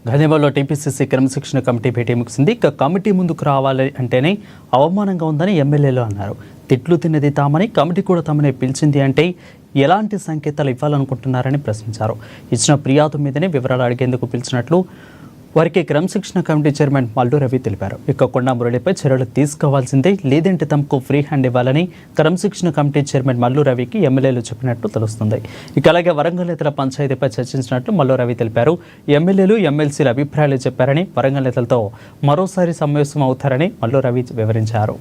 గదిమలో TPCC క్రమశిక్షణ committee భేటీ ముగిసింది. ఇక కమిటీ ముందుకు రావాలి అంటేనే అవమానంగా ఉందని ఎమ్మెల్యేలు అన్నారు. తిట్లు తిన్నది తామని, కమిటీ కూడా తమనే పిలిచింది అంటే ఎలాంటి సంకేతాలు ఇవ్వాలనుకుంటున్నారని ప్రశ్నించారు. ఇచ్చిన ఫిర్యాదు మీదనే వివరాలు అడిగేందుకు పిలిచినట్లు వారికి క్రమశిక్షణ కమిటీ చైర్మన్ మల్లు రవి తెలిపారు. ఇక కొండా మురళిపై చర్యలు తీసుకోవాల్సిందే, లేదంటే తమకు ఫ్రీ హ్యాండ్ ఇవ్వాలని క్రమశిక్షణ కమిటీ చైర్మన్ మల్లు రవికి ఎమ్మెల్యేలు చెప్పినట్టు తెలుస్తుంది. ఇక అలాగే వరంగల్ నేతల పంచాయతీపై చర్చించినట్లు మల్లు రవి తెలిపారు. ఎమ్మెల్యేలు ఎమ్మెల్సీల అభిప్రాయాలు చెప్పారని, వరంగల్ నేతలతో మరోసారి సమావేశం అవుతారని మల్లు రవి వివరించారు.